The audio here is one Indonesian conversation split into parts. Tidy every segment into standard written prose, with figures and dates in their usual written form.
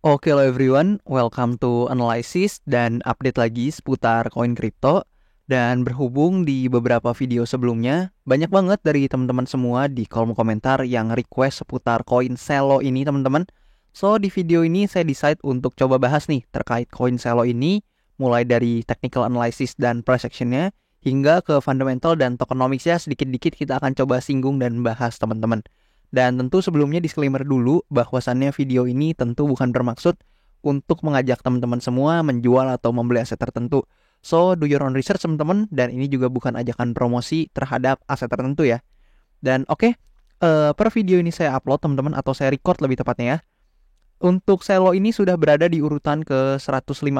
Oke, hello everyone, welcome to Analysis dan update lagi seputar koin kripto. Dan berhubung di beberapa video sebelumnya, banyak banget dari teman-teman semua di kolom komentar yang request seputar koin Celo ini teman-teman. So, di video ini saya decide untuk coba bahas nih terkait koin Celo ini, mulai dari technical analysis dan price action-nya, hingga ke fundamental dan tokenomics-nya sedikit-dikit kita akan coba singgung dan bahas teman-teman. Dan tentu sebelumnya disclaimer dulu bahwasannya video ini tentu bukan bermaksud untuk mengajak teman-teman semua menjual atau membeli aset tertentu. So, do your own research teman-teman, dan ini juga bukan ajakan promosi terhadap aset tertentu ya. Dan oke, per video ini saya upload teman-teman, atau saya record lebih tepatnya ya. Untuk Celo ini sudah berada di urutan ke 150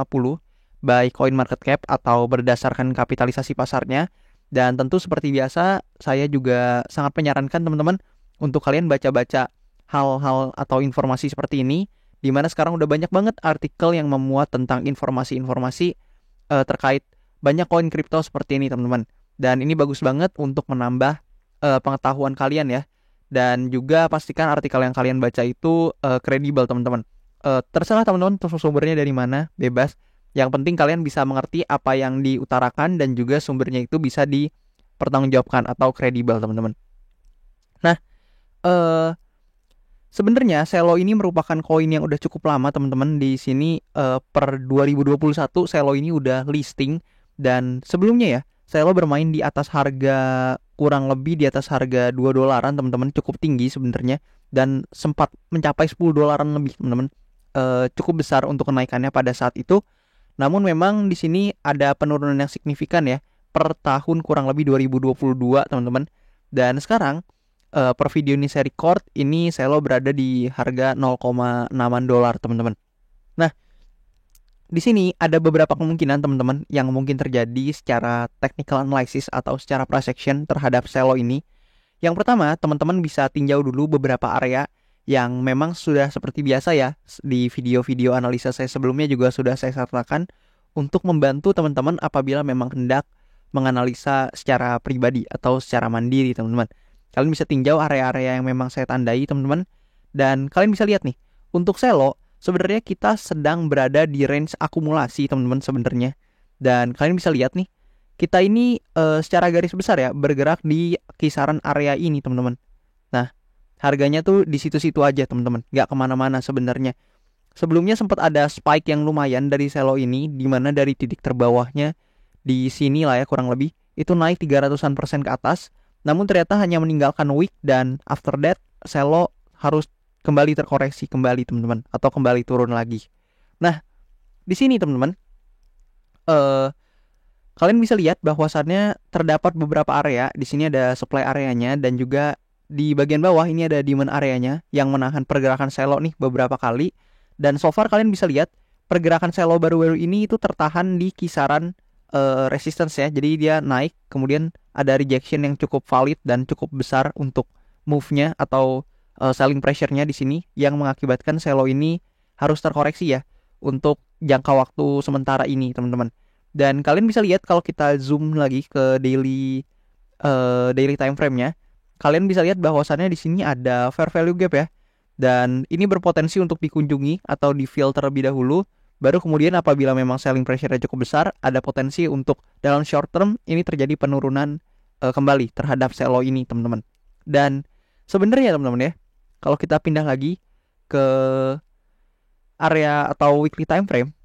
by coin market cap atau berdasarkan kapitalisasi pasarnya. Dan tentu seperti biasa, saya juga sangat menyarankan teman-teman untuk kalian baca-baca hal-hal atau informasi seperti ini, di mana sekarang udah banyak banget artikel yang memuat tentang informasi-informasi terkait banyak koin kripto seperti ini teman-teman. Dan ini bagus banget untuk menambah pengetahuan kalian ya. Dan juga pastikan artikel yang kalian baca itu kredibel teman-teman. Terserah teman-teman sumbernya dari mana, bebas. Yang penting kalian bisa mengerti apa yang diutarakan dan juga sumbernya itu bisa dipertanggungjawabkan atau kredibel teman-teman. Nah, eh sebenarnya Celo ini merupakan koin yang udah cukup lama teman-teman. Di sini per 2021 Celo ini udah listing, dan sebelumnya ya Celo bermain di atas harga, kurang lebih di atas harga 2 dolaran teman-teman, cukup tinggi sebenarnya, dan sempat mencapai 10 dolaran lebih teman-teman. Cukup besar untuk kenaikannya pada saat itu. Namun memang di sini ada penurunan yang signifikan ya per tahun kurang lebih 2022 teman-teman. Dan sekarang per video ini saya record, ini Celo berada di harga 0,6 dolar teman-teman. Nah, di sini ada beberapa kemungkinan teman-teman yang mungkin terjadi secara technical analysis atau secara price action terhadap Celo ini. Yang pertama, teman-teman bisa tinjau dulu beberapa area yang memang sudah seperti biasa ya. Di video-video analisa saya sebelumnya juga sudah saya sertakan untuk membantu teman-teman apabila memang hendak menganalisa secara pribadi atau secara mandiri teman-teman. Kalian bisa tinjau area-area yang memang saya tandai teman-teman. Dan kalian bisa lihat nih, untuk Celo sebenarnya kita sedang berada di range akumulasi teman-teman sebenarnya. Dan kalian bisa lihat nih, kita ini secara garis besar ya bergerak di kisaran area ini teman-teman. Nah, harganya tuh di situ-situ aja teman-teman, nggak kemana-mana sebenarnya. Sebelumnya sempat ada spike yang lumayan dari Celo ini, di mana dari titik terbawahnya di sini lah ya kurang lebih, itu naik 300% ke atas. Namun ternyata hanya meninggalkan wick, dan after that Celo harus kembali terkoreksi kembali teman-teman, atau kembali turun lagi. Nah, di sini teman-teman, eh kalian bisa lihat bahwasannya terdapat beberapa area. Di sini ada supply areanya, dan juga di bagian bawah ini ada demand areanya yang menahan pergerakan Celo nih beberapa kali. Dan so far kalian bisa lihat pergerakan Celo baru-baru ini itu tertahan di kisaran resistance ya. Jadi dia naik, kemudian ada rejection yang cukup valid dan cukup besar untuk move-nya atau selling pressure-nya di sini, yang mengakibatkan Celo ini harus terkoreksi ya untuk jangka waktu sementara ini teman-teman. Dan kalian bisa lihat kalau kita zoom lagi ke daily time frame-nya, kalian bisa lihat bahwasannya di sini ada fair value gap ya. Dan ini berpotensi untuk dikunjungi atau di filter terlebih dahulu. Baru kemudian apabila memang selling pressure-nya cukup besar, ada potensi untuk dalam short term ini terjadi penurunan kembali terhadap Celo ini teman-teman. Dan sebenarnya teman-teman ya, kalau kita pindah lagi ke area atau weekly time frame,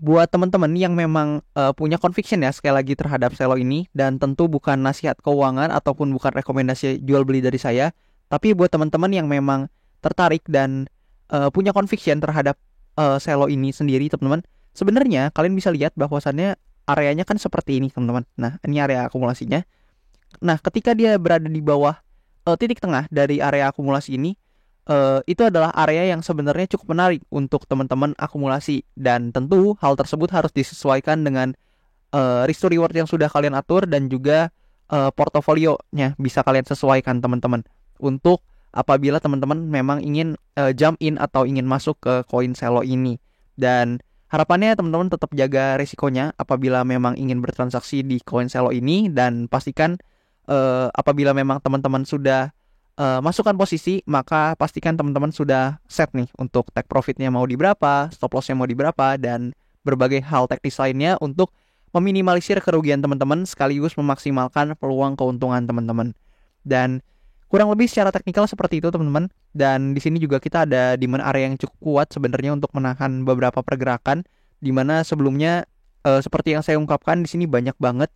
buat teman-teman yang memang punya conviction ya sekali lagi terhadap Celo ini, dan tentu bukan nasihat keuangan ataupun bukan rekomendasi jual beli dari saya, tapi buat teman-teman yang memang tertarik dan punya conviction terhadap Celo ini sendiri teman-teman, sebenarnya kalian bisa lihat bahwasannya areanya kan seperti ini teman-teman. Nah, ini area akumulasinya. Nah, ketika dia berada di bawah titik tengah dari area akumulasi ini, itu adalah area yang sebenarnya cukup menarik untuk teman-teman akumulasi. Dan tentu hal tersebut harus disesuaikan dengan risk to reward yang sudah kalian atur, dan juga portofolionya bisa kalian sesuaikan teman-teman, untuk apabila teman-teman memang ingin jump in atau ingin masuk ke koin Celo ini. Dan harapannya teman-teman tetap jaga resikonya apabila memang ingin bertransaksi di koin Celo ini, dan pastikan apabila memang teman-teman sudah masukkan posisi, maka pastikan teman-teman sudah set nih untuk take profitnya mau di berapa, stop lossnya mau di berapa, dan berbagai hal teknis lainnya untuk meminimalisir kerugian teman-teman sekaligus memaksimalkan peluang keuntungan teman-teman. Dan kurang lebih secara teknikal seperti itu teman-teman. Dan di sini juga kita ada demand area yang cukup kuat sebenarnya untuk menahan beberapa pergerakan, di mana sebelumnya seperti yang saya ungkapkan di sini banyak banget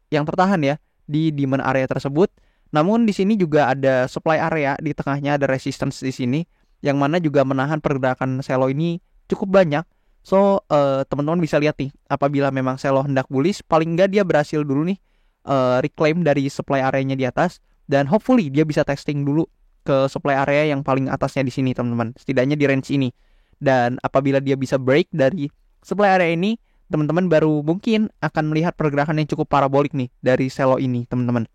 yang tertahan ya di demand area tersebut. Namun di sini juga ada supply area, di tengahnya ada resistance di sini yang mana juga menahan pergerakan selo ini cukup banyak. So teman-teman bisa lihat nih, apabila memang selo hendak bullish, paling nggak dia berhasil dulu nih reclaim dari supply areanya di atas, dan hopefully dia bisa testing dulu ke supply area yang paling atasnya di sini teman-teman, setidaknya di range ini. Dan apabila dia bisa break dari supply area ini, teman-teman baru mungkin akan melihat pergerakan yang cukup parabolik nih dari selo ini teman-teman.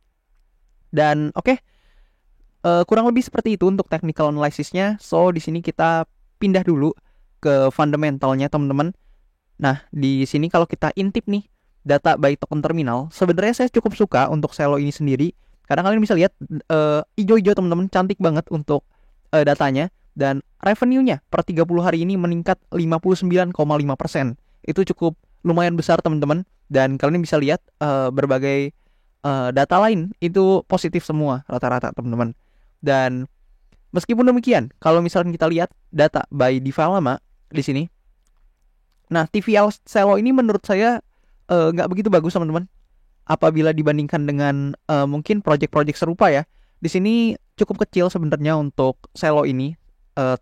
Dan oke, kurang lebih seperti itu untuk technical analysisnya. So di sini kita pindah dulu ke fundamentalnya teman-teman. Nah di sini kalau kita intip nih data by token terminal, sebenarnya saya cukup suka untuk selo ini sendiri. Karena kalian bisa lihat hijau-hijau teman-teman, cantik banget untuk datanya. Dan revenue-nya per 30 hari ini meningkat 59,5%. Itu cukup lumayan besar teman-teman. Dan kalian bisa lihat berbagai data lain itu positif semua rata-rata teman-teman. Dan meskipun demikian, kalau misalnya kita lihat data by Divalama di sini, nah TVL selo ini menurut saya nggak begitu bagus teman-teman. Apabila dibandingkan dengan mungkin project-project serupa ya, di sini cukup kecil sebenarnya untuk selo ini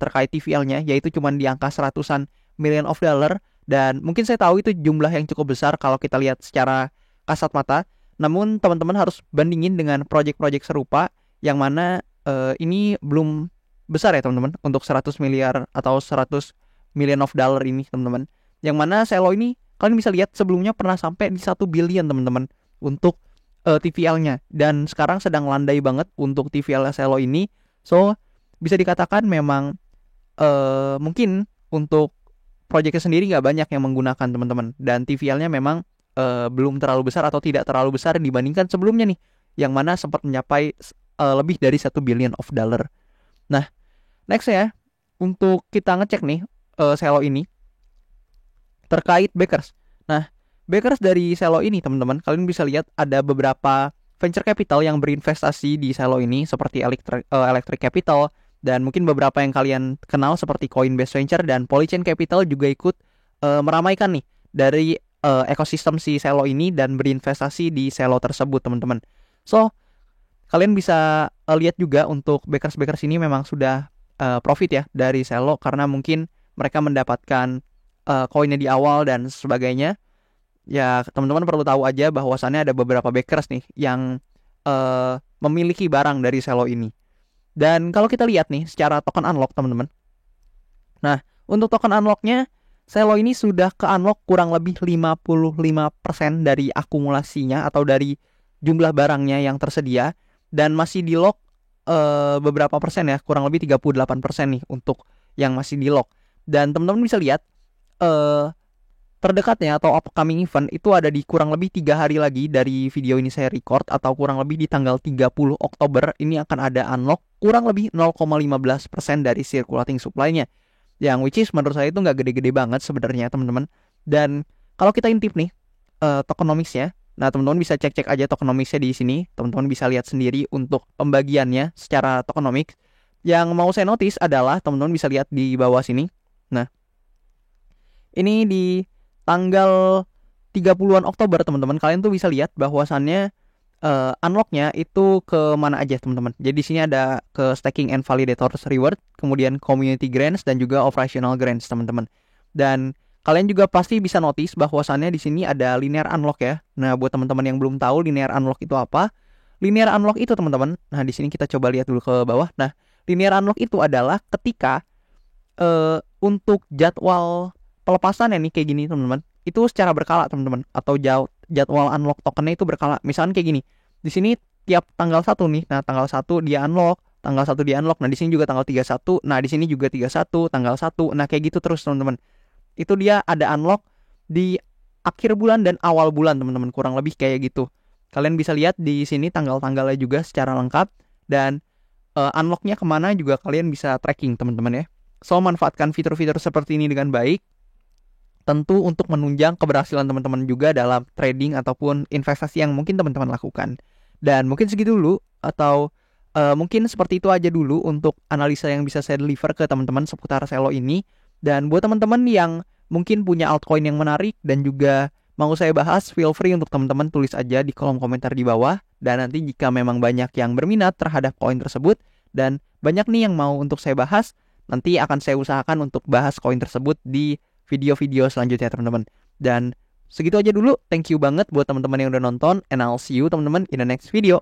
terkait TVL-nya, yaitu cuma di angka seratusan million of dollar. Dan mungkin saya tahu itu jumlah yang cukup besar kalau kita lihat secara kasat mata. Namun teman-teman harus bandingin dengan project-project serupa yang mana ini belum besar ya teman-teman, untuk 100 miliar atau 100 million of dollar ini teman-teman. Yang mana selo ini kalian bisa lihat sebelumnya pernah sampai di 1 billion teman-teman untuk TVL-nya, dan sekarang sedang landai banget untuk TVL selo ini. So bisa dikatakan memang mungkin untuk projectnya sendiri nggak banyak yang menggunakan teman-teman, dan TVL-nya memang belum terlalu besar atau tidak terlalu besar dibandingkan sebelumnya nih, yang mana sempat mencapai lebih dari 1 billion of dollar. Nah next ya, untuk kita ngecek nih selo ini terkait backers. Nah backers dari selo ini teman-teman, kalian bisa lihat ada beberapa venture capital yang berinvestasi di selo ini seperti Electric Capital, dan mungkin beberapa yang kalian kenal seperti Coinbase Venture dan Polychain Capital juga ikut meramaikan nih dari ekosistem si selo ini dan berinvestasi di selo tersebut teman-teman. So kalian bisa lihat juga untuk backers ini memang sudah profit ya dari selo, karena mungkin mereka mendapatkan koinnya di awal dan sebagainya. Ya teman-teman perlu tahu aja bahwasannya ada beberapa backers nih yang memiliki barang dari selo ini. Dan kalau kita lihat nih secara token unlock teman-teman, nah untuk token unlocknya selo ini sudah ke unlock kurang lebih 55% dari akumulasinya atau dari jumlah barangnya yang tersedia, dan masih di lock beberapa persen ya, kurang lebih 38% nih untuk yang masih di lock. Dan teman-teman bisa lihat terdekatnya atau upcoming event itu ada di kurang lebih 3 hari lagi dari video ini saya record, atau kurang lebih di tanggal 30 Oktober ini akan ada unlock kurang lebih 0,15% dari circulating supply-nya, yang which is menurut saya itu nggak gede-gede banget sebenarnya teman-teman. Dan kalau kita intip nih tokenomics-nya, nah teman-teman bisa cek-cek aja tokenomics-nya di sini, teman-teman bisa lihat sendiri untuk pembagiannya secara tokenomics. Yang mau saya notice adalah teman-teman bisa lihat di bawah sini. Nah ini di tanggal 30-an Oktober teman-teman, kalian tuh bisa lihat bahwasannya unlock-nya itu ke mana aja teman-teman. Jadi di sini ada ke staking and validators reward, kemudian community grants, dan juga operational grants teman-teman. Dan kalian juga pasti bisa notice bahwasannya di sini ada linear unlock ya. Nah buat teman-teman yang belum tahu linear unlock itu apa, linear unlock itu teman-teman, nah di sini kita coba lihat dulu ke bawah. Nah linear unlock itu adalah ketika untuk jadwal pelepasannya nih kayak gini teman-teman, itu secara berkala teman-teman, atau jadwal unlock tokennya itu berkala. Misalnya kayak gini, di sini tiap tanggal 1 nih, nah tanggal 1 dia unlock, tanggal 1 dia unlock, nah di sini juga tanggal 31, nah di sini juga 31, tanggal 1, nah kayak gitu terus teman-teman. Itu dia ada unlock di akhir bulan dan awal bulan teman-teman, kurang lebih kayak gitu. Kalian bisa lihat di sini tanggal-tanggalnya juga secara lengkap. Dan unlocknya kemana juga kalian bisa tracking teman-teman ya. So manfaatkan fitur-fitur seperti ini dengan baik, tentu untuk menunjang keberhasilan teman-teman juga dalam trading ataupun investasi yang mungkin teman-teman lakukan. Dan mungkin segitu dulu, atau mungkin seperti itu aja dulu untuk analisa yang bisa saya deliver ke teman-teman seputar Celo ini. Dan buat teman-teman yang mungkin punya altcoin yang menarik dan juga mau saya bahas, feel free untuk teman-teman tulis aja di kolom komentar di bawah. Dan nanti jika memang banyak yang berminat terhadap koin tersebut dan banyak nih yang mau untuk saya bahas, nanti akan saya usahakan untuk bahas koin tersebut di video-video selanjutnya teman-teman. Dan segitu aja dulu. Thank you banget buat teman-teman yang udah nonton, and I'll see you teman-teman in the next video.